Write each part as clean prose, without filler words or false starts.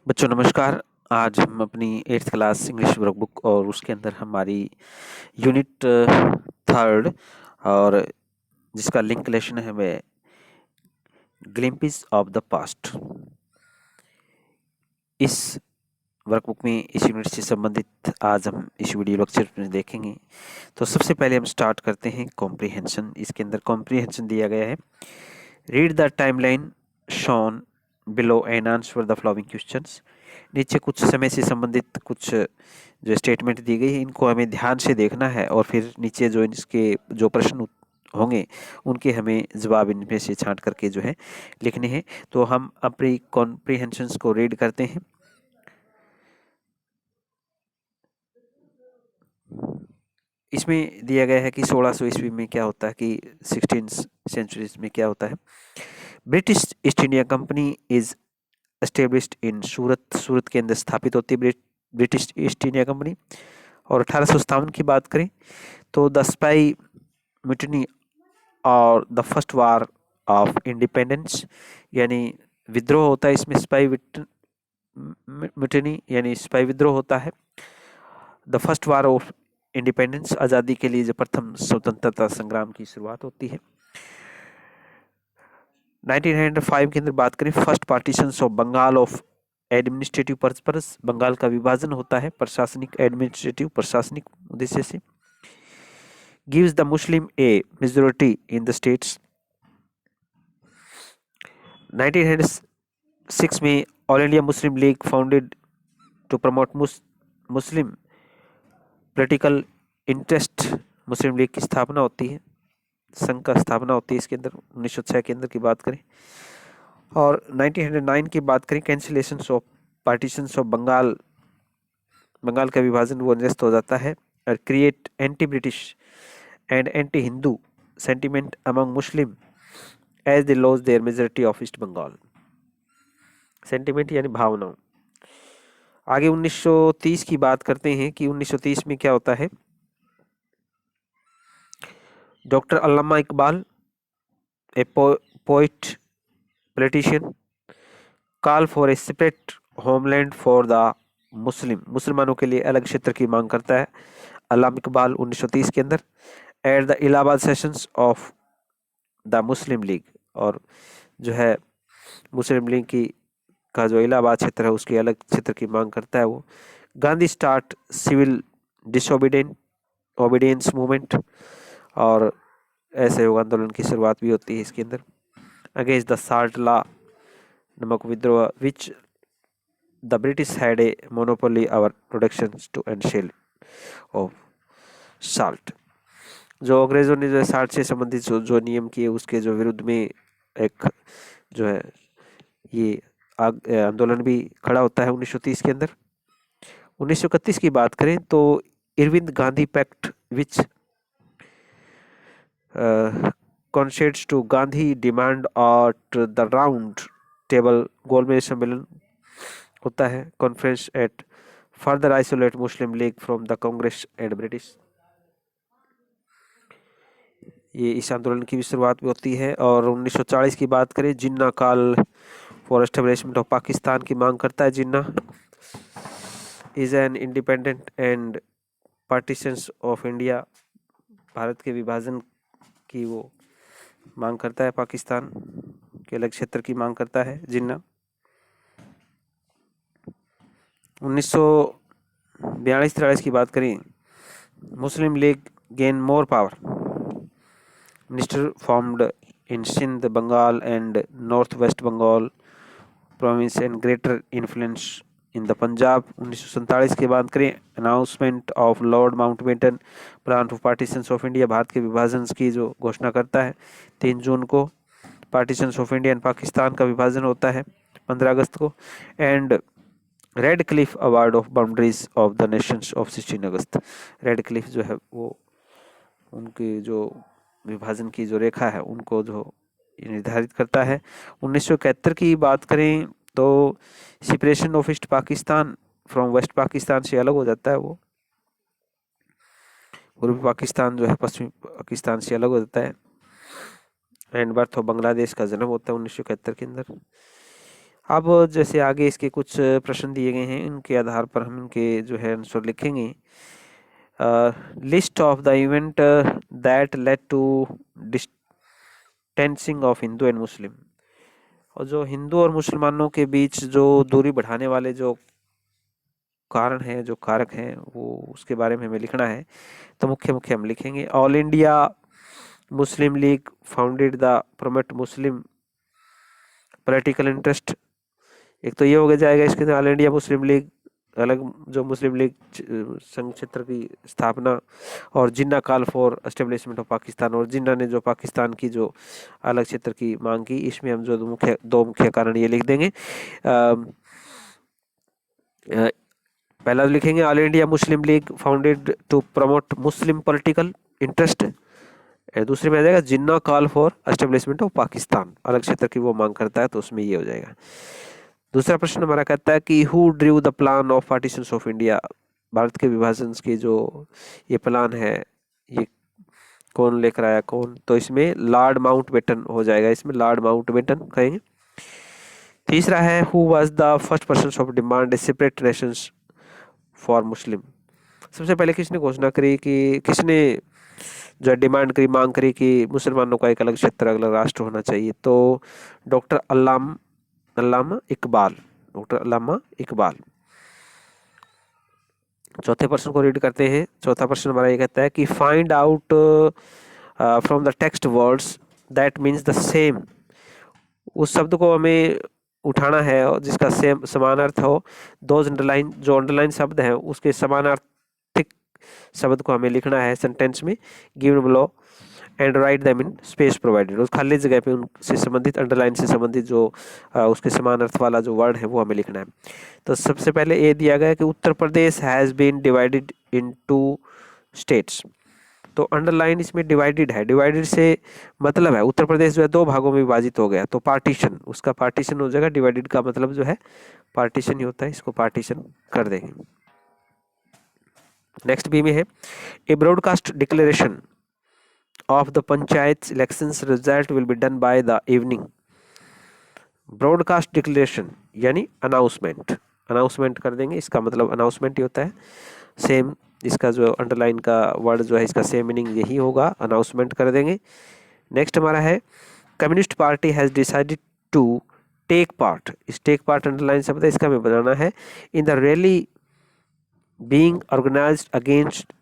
बच्चों नमस्कार। आज हम अपनी 8th क्लास इंग्लिश वर्कबुक और उसके अंदर हमारी यूनिट 3rd और जिसका लिंक लेशन है वह ग्लिम्पिस ऑफ द पास्ट। इस वर्कबुक में इस यूनिट से संबंधित आज हम इस वीडियो लेक्चर में देखेंगे। तो सबसे पहले हम स्टार्ट करते हैं कॉम्प्रिहेंशन। इसके अंदर कॉम्प्रिहेंशन दिया गया है। Read the timeline shown below and answer the following questions. नीचे कुछ समय से संबंधित कुछ जो स्टेटमेंट दी गई है इनको हमें ध्यान से देखना है और फिर नीचे जो इसके जो प्रश्न होंगे उनके हमें जवाब इनमें से छांट करके जो है लिखने हैं। तो हम अपनी कॉम्प्रिहेंशंस को रीड करते हैं। इसमें दिया गया है कि 1600 ईस्वी में क्या होता है कि 16th सेंचुरीज में क्या होता है। British East India Company is established in Surat. Surat के अंदर स्थापित होती है ब्रिटिश ईस्ट इंडिया कंपनी। और 1857 की बात करें तो द स्पाई म्यूटिनी और the first war of independence यानी विद्रोह होता है इसमें। स्पाई म्यूटिनी यानी स्पाई विद्रोह होता है। The first war of independence आज़ादी के लिए जो प्रथम स्वतंत्रता संग्राम की शुरुआत होती है। 1905 के अंदर बात करें first partition of Bengal of administrative purpose. Bengal का विभाजन होता है प्रशासनिक एडमिनिस्ट्रेटिव प्रशासनिक उद्देश्य से। Gives the Muslim a majority in the states. 1906 में All India Muslim League founded to promote Muslim political interest. Muslim League की स्थापना होती है, संघ का स्थापना होती है इसके अंदर 1906 के अंदर की बात करें। और 1909 की बात करें cancellation of partition of Bengal. Bengal का विभाजन वो निरस्त हो जाता है। और create anti British and anti Hindu sentiment among Muslim as they lost their majority of East Bengal. Sentiment यानी भावना। आगे 1930 की बात करते हैं कि 1930 में क्या होता है। Doctor Allama Iqbal a poet politician call for a separate homeland for the Muslim. मुसलमानों के लिए अलग क्षेत्र की मांग करता है अल्लामा इकबाल 1930 के अंदर। At the Allahabad sessions of the Muslim league. और जो है मुस्लिम लीग की का जो इलाहाबाद क्षेत्र है उसके अलग क्षेत्र की मांग करता है वो। Gandhi start civil obedience movement और ऐसे आंदोलन की शुरुआत भी होती है इसके अंदर। अगेंस्ट द साल्ट लॉ नमक विद्रोह which the British had a monopoly over production to and sale of salt. जो अंग्रेजों ने जो साल्ट से संबंधित जो नियम किए उसके जो विरुद्ध में एक जो है ये आंदोलन भी खड़ा होता है 1930 के अंदर। 1931 की बात करें तो Irwin Gandhi pact which concedes to Gandhi demand at the round table गोलमेज सम्मेलन होता है। Conference at further isolate Muslim League from the Congress and British. ये इस आंदोलन की भी शुरुआत भी होती है। और 1940 की बात करें Jinnah call for establishment of Pakistan की मांग करता है। Jinnah is an independent and partitions of India. Bharat के विभाजन की वो मांग करता है, पाकिस्तान के अलग क्षेत्र की मांग करता है जिन्ना। 1942-43 की बात करें Muslim League gain more power. Minister formed in Sindh Bengal and north west Bengal province and greater influence in the Punjab. 1947 की बात करें announcement of Lord Mountbatten plan of partition of India. Bharat के विभाजन की जो घोषणा करता है 3 जून को। Partition of India and Pakistan का विभाजन होता है 15 अगस्त को। And red Cliff award of boundaries of the Nations of 16 August. Red Cliff जो है वो उनकी जो विभाजन की जो रेखा है उनको जो निर्धारित करता है। 1971 की बात करें तो separation of East Pakistan from West Pakistan से अलग हो जाता है वो। पूर्वी पाकिस्तान जो है पश्चिमी पाकिस्तान से अलग हो जाता है। एंड बर्थ ऑफ बांग्लादेश का जन्म होता है 1971 के अंदर। अब जैसे आगे इसके कुछ प्रश्न दिए गए हैं, इनके आधार पर हम इनके जो है आंसर लिखेंगे। List of the event that led to distancing of Hindu and Muslim. और जो हिंदू और मुसलमानों के बीच जो दूरी बढ़ाने वाले जो कारण हैं, जो कारक हैं, वो उसके बारे में हमें लिखना है। तो मुख्य मुख्य हम लिखेंगे। All India Muslim League founded the promote Muslim political interest. एक तो ये हो गया जाएगा इसके अंदर, ऑल इंडिया मुस्लिम लीग अलग जो मुस्लिम लीग संघ क्षेत्र की स्थापना, और Jinnah call for establishment of Pakistan, और जिन्ना ने जो पाकिस्तान की जो अलग क्षेत्र की मांग की। इसमें हम जो दो मुख्य कारण ये लिख देंगे। पहला लिखेंगे All India Muslim League founded to promote Muslim political interest. दूसरे में आ जाएगा Jinnah call for establishment of Pakistan, अलग क्षेत्र की वो मांग करता है, तो उसमें ये हो जाएगा। दूसरा प्रश्न हमारा कहता है कि who ड्रीव the plan of partition of India. Bharat के विभाजन की जो ये प्लान है, ये कौन लेकर आया, कौन? तो इसमें लॉर्ड माउंटबेटन हो जाएगा, इसमें लॉर्ड माउंटबेटन कहेंगे। तीसरा है who was the first person of demand separate nations for Muslim. सबसे पहले किसने घोषणा करी, कि किसने जो डिमांड करी, मांग करी कि मुसलमानों का एक अलग क्षेत्र, अलग राष्ट्र होना चाहिए? तो डॉक्टर अल्लामा इकबाल, डॉक्टर अल्लामा इकबाल। चौथे प्रश्न को रीड करते हैं। चौथा प्रश्न हमारा ये कहता है कि find out from the text words that means the same. उस शब्द को हमें उठाना है और जिसका सेम समान अर्थ हो। दो अंडरलाइन, जो अंडरलाइन शब्द है उसके समानार्थिक शब्द को हमें लिखना है सेंटेंस में, given below and write them in space provided. उस खाली जगह पे उनसे संबंधित, अंडरलाइन से संबंधित जो उसके समान अर्थ वाला जो वर्ड है वो हमें लिखना है। तो सबसे पहले ये दिया गया है कि Uttar Pradesh has been divided into states. तो अंडरलाइन इसमें डिवाइडेड है, डिवाइडेड से मतलब है उत्तर प्रदेश जो है दो भागों में विभाजित हो गया, तो पार्टीशन, उसका पार्टीशन हो जाएगा। डिवाइडेड का मतलब जो है पार्टीशन ही होता है, इसको पार्टीशन कर देंगे। नेक्स्ट बी में है a broadcast declaration of the panchayat elections result will be done by the evening। Broadcast declaration यानी अनाउंसमेंट, अनाउंसमेंट कर देंगे, इसका मतलब अनाउंसमेंट ही होता है। सेम इसका जो अंडरलाइन का वर्ड जो है इसका सेम मीनिंग यही होगा, अनाउंसमेंट कर देंगे। नेक्स्ट हमारा है communist party has decided to take part. इस टेक पार्ट अंडरलाइन शब्द है, इसका हमें बनाना है in the rally being organised against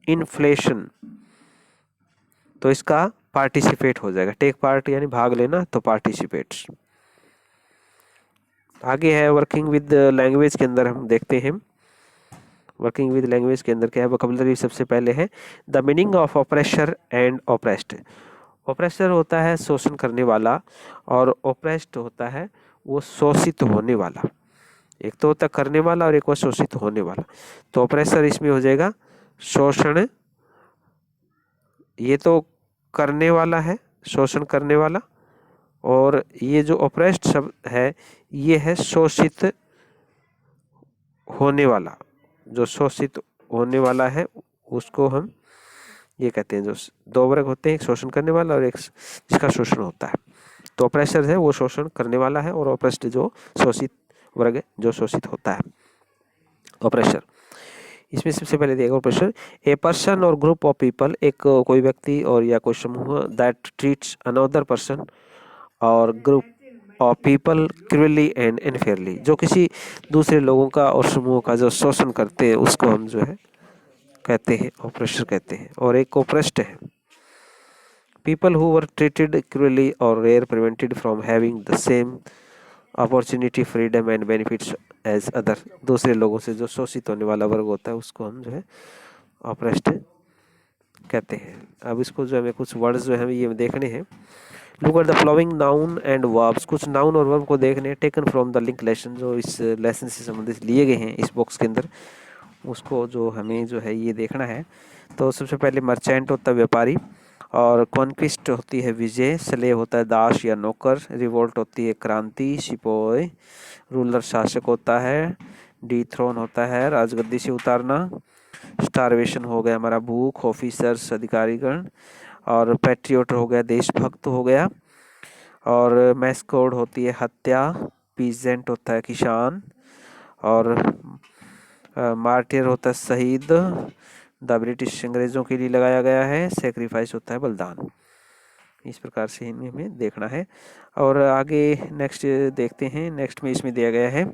inflation. तो इसका पार्टिसिपेट हो जाएगा, टेक पार्ट यानी भाग लेना, तो पार्टिसिपेट्स। आगे है वर्किंग विद लैंग्वेज के अंदर हम देखते हैं। वर्किंग विद लैंग्वेज के अंदर क्या है, वोकैबुलरी सबसे पहले है the meaning of oppressor and oppressed. Oppressor होता है शोषण करने वाला, और ऑप्रेस्ड होता है वो शोषित होने वाला। एक तो होता करने वाला और एक वो शोषित होने वाला। तो ऑप्रेसर इसमें हो जाएगा शोषण, ये तो करने वाला है, शोषण करने वाला, और ये जो ऑप्रेस्ड शब्द है ये है शोषित होने वाला। जो शोषित होने वाला है उसको हम ये कहते हैं, जो दो वर्ग होते हैं, एक शोषण करने वाला और एक जिसका शोषण होता है। तो ऑप्रेसर है वो शोषण करने वाला है, और ऑप्रेस्ड जो शोषित वर्ग है, जो शोषित होता है, ऑप्रेसर। इसमें सबसे पहले दिया गया ऑपरेशन ए पर्सन और ग्रुप ऑफ पीपल, एक कोई व्यक्ति और या कोई समूह दैट ट्रीट्स अनदर पर्सन और group of people cruelly and unfairly, जो किसी दूसरे लोगों का और समूह का जो शोषण करते हैं उसको हम जो है कहते हैं ऑपरेशन कहते हैं। और एक ऑप्रेस्ड है people who were treated cruelly और rare prevented from having the same opportunity freedom and benefits as other, दूसरे लोगों से जो शोषित होने वाला वर्ग होता है उसको हम जो है ऑप्रेस्ड कहते हैं। अब इसको जो हमें कुछ वर्ड्स जो है ये देखने हैं। Look at the flowing noun and verbs, कुछ नाउन और वर्ब को देखने हैं taken from the link lesson, जो इस लेसन से संबंधित लिए गए हैं इस बॉक्स के अंदर, उसको जो हमें जो है ये देखना है। तो सबसे पहले मर्चेंट होता है व्यापारी, और कॉन्क्विस्ट होती है विजय, स्लेव होता है दास या नौकर, रिवोल्ट होती है क्रांति, सिपोय, रूलर शासक होता है, डीथ्रोन होता है राजगद्दी से उतारना, स्टारवेशन हो गया हमारा भूख, ऑफिसर्स अधिकारीगण, और पैट्रियोट हो गया देशभक्त हो गया, और मैस्कोड होती है हत्या, पीजेंट होता है किसान, और मार्टियर होता है शहीद, द ब्रिटिश अंग्रेजों के लिए लगाया गया है, सेक्रीफाइस होता है बलिदान। इस प्रकार से इन्हें हमें देखना है। और आगे नेक्स्ट देखते हैं। नेक्स्ट में इसमें दिया गया है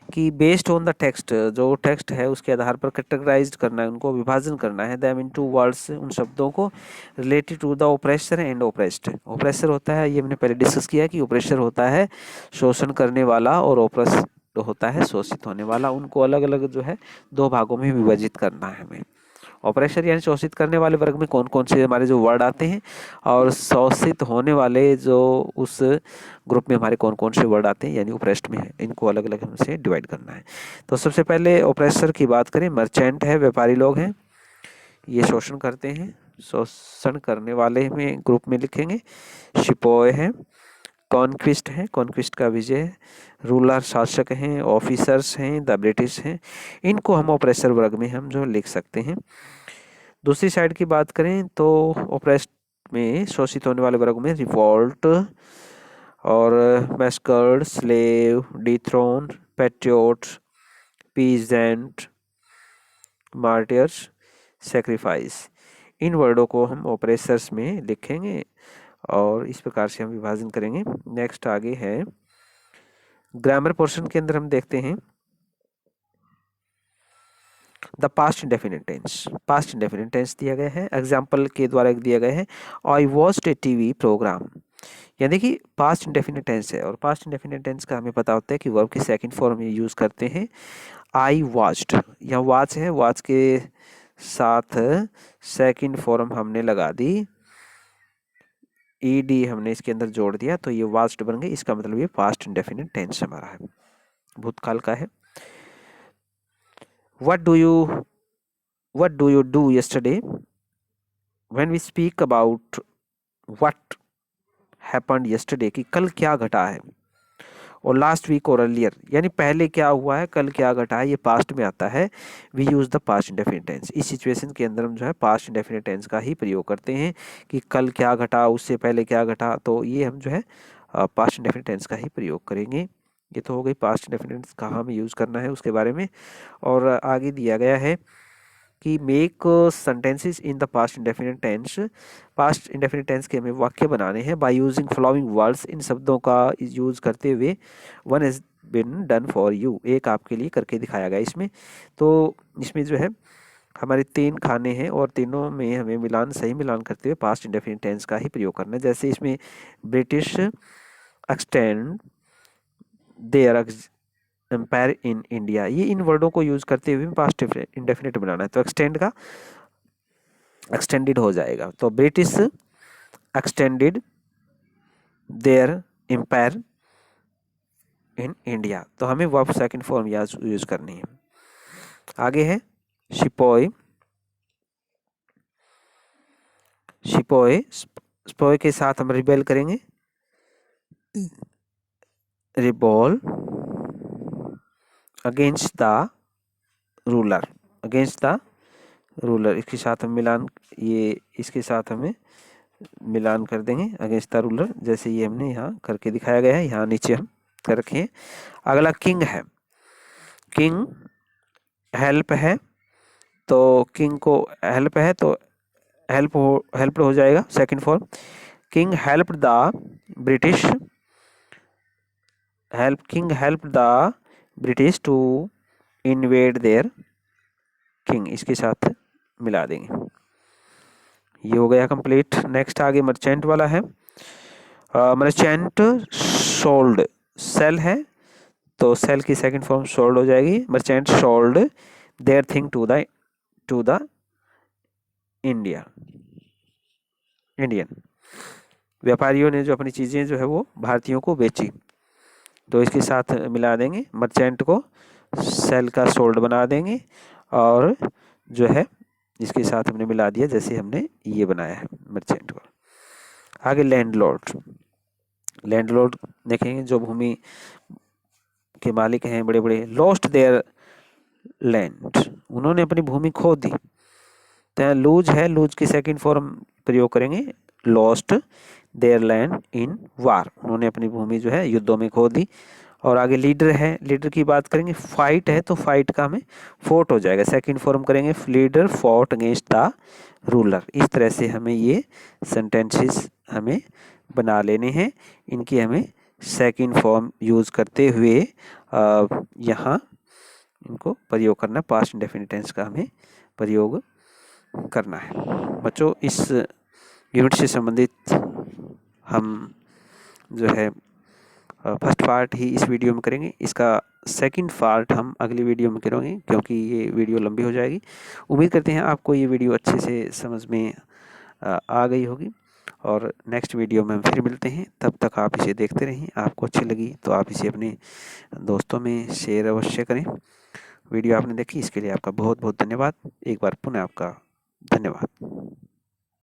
कि बेस्ड ऑन द टेक्स्ट, जो टेक्स्ट है उसके आधार पर कैटेगराइज करना है, उनको विभाजन करना है देम इनटू वर्ड्स, उन शब्दों को related to the oppressor and oppressed. Oppressor होता है, ये हमने पहले डिस्कस किया कि ओप्रेसर होता है शोषण करने वाला और ओप्रेस होता है शोषित होने वाला। उनको अलग अलग जो है दो भागों में विभाजित करना है हमें। ऑपरेशन यानी शोषित करने वाले वर्ग में कौन कौन से हमारे जो वर्ड आते हैं, और शोषित होने वाले जो उस ग्रुप में हमारे कौन कौन से वर्ड आते हैं यानी ऑपरेस्ट में है, इनको अलग अलग हमसे डिवाइड करना है। तो सबसे पहले ऑपरेसर की बात करें, मर्चेंट है, व्यापारी लोग हैं, ये शोषण करते हैं, शोषण करने वाले में ग्रुप में लिखेंगे। शिपॉय है, कॉन्क्विस्ट है, कॉन्क्विस्ट का विजय, रूलर शासक हैं, ऑफिसर्स हैं, द ब्रिटिश हैं, इनको हम ऑपरेसर वर्ग में हम जो लिख सकते हैं। दूसरी साइड की बात करें तो ऑपरेस्ट में शोषित होने वाले वर्ग में रिवोल्ट और massacred, slave, dethrone, patriot, peasant, martyrs, sacrifice, इन वर्डों को हम ऑपरेसर्स में लिखेंगे और इस प्रकार से हम विभाजन करेंगे। नेक्स्ट आगे है ग्रामर पोर्शन के अंदर हम देखते हैं the past indefinite tense. Past indefinite tense दिया गया है, एग्जाम्पल के द्वारा एक दिया गया है I watched a TV programme, यानी कि पास्ट इंडेफिनिट टेंस है। और पास्ट इंडेफिनिट टेंस का हमें पता होता है कि वर्ब की सेकंड फॉर्म यूज करते हैं। आई वॉच्ड, यहाँ वॉच है, वॉच के साथ सेकंड फॉर्म हमने लगा दी, ईडी हमने इसके अंदर जोड़ दिया, तो ये वॉच्ड बन गई। इसका मतलब ये पास्ट इंडेफिनिट टेंस हमारा है, भूतकाल का है। What do you do yesterday? When we speak about what happened yesterday, कि कल क्या घटा है, और लास्ट वीक और अर्लियर यानी पहले क्या हुआ है, कल क्या घटा है, ये पास्ट में आता है। We use the past indefinite tense. इस सिचुएशन के अंदर हम जो है पास्ट इंडेफिनिट टेंस का ही प्रयोग करते हैं कि कल क्या घटा, उससे पहले क्या घटा, तो ये हम जो है पास्ट इंडेफिनिट टेंस का ही प्रयोग करेंगे। ये तो हो गई पास्ट इंडेफिनिट कहाँ हमें यूज़ करना है उसके बारे में। और आगे दिया गया है कि make sentences in the past indefinite tense. Past indefinite tense के हमें वाक्य बनाने हैं बाय यूजिंग फॉलोइंग वर्ड्स, इन शब्दों का यूज करते हुए। One has been done for you, एक आपके लिए करके दिखाया गया इसमें। तो इसमें जो है हमारे 3 खाने हैं और तीनों में हमें मिलान, सही मिलान करते हुए पास्ट इंडेफिनिट टेंस का ही प्रयोग करना है। जैसे इसमें British extend their empire in India, ये इन वर्डों को यूज करते हुए पास्ट इंडेफिनिट बनाना है, तो एक्सटेंड का एक्सटेंडेड हो जाएगा। तो British extended their empire in India, तो हमें वर्ब सेकंड फॉर्म यूज करनी है। आगे है शिपॉय। शिपॉय, स्पॉय के साथ हम रिबेल करेंगे, rebel against the ruler, against the ruler, इसके साथ हम मिलान, ये इसके साथ हमें मिलान कर देंगे अगेंस्ट द रूलर, जैसे ये हमने यहाँ करके दिखाया गया है, यहाँ नीचे हम कर रखे हैं। अगला किंग है, किंग हेल्प है, तो किंग को हेल्प है तो हेल्प हो जाएगा second form. King help the British, king help the British to invade their king, इसके साथ मिला देंगे। ये हो गया कंप्लीट। नेक्स्ट आगे मर्चेंट वाला है। मर्चेंट सोल्ड, सेल है तो सेल की सेकंड फॉर्म सोल्ड हो जाएगी। Merchant sold their thing to the Indian, व्यापारियों ने जो अपनी चीजें जो है वो भारतीयों को बेची, तो इसके साथ मिला देंगे, मर्चेंट को सेल का सोल्ड बना देंगे और जो है इसके साथ हमने मिला दिया जैसे हमने ये बनाया है मर्चेंट को। आगे लैंडलॉर्ड, लैंडलॉर्ड देखेंगे जो भूमि के मालिक हैं बड़े बड़े, लॉस्ट देयर लैंड, उन्होंने अपनी भूमि खो दी। तो लूज है, लूज की सेकंड फॉर्म प्रयोग करेंगे लॉस्ट, देयर लैंड इन वार, उन्होंने अपनी भूमि जो है युद्धों में खो दी। और आगे लीडर है, लीडर की बात करेंगे, फाइट है तो फाइट का हमें फोर्ट हो जाएगा, सेकंड फॉर्म करेंगे leader fought against the ruler. इस तरह से हमें ये सेंटेंसेस हमें बना लेने हैं, इनकी हमें सेकंड फॉर्म यूज करते हुए यहाँ इनको प्रयोग करना, पास्ट इंडेफिनिट टेंस का हमें प्रयोग करना है। बच्चों इस यूनिट से संबंधित हम जो है फर्स्ट पार्ट ही इस वीडियो में करेंगे, इसका सेकंड पार्ट हम अगली वीडियो में करेंगे क्योंकि ये वीडियो लंबी हो जाएगी। उम्मीद करते हैं आपको ये वीडियो अच्छे से समझ में आ गई होगी, और नेक्स्ट वीडियो में हम फिर मिलते हैं। तब तक आप इसे देखते रहें, आपको अच्छी लगी तो आप इसे अपने दोस्तों में शेयर अवश्य करें। वीडियो आपने देखी इसके लिए आपका बहुत बहुत धन्यवाद। एक बार पुनः आपका धन्यवाद।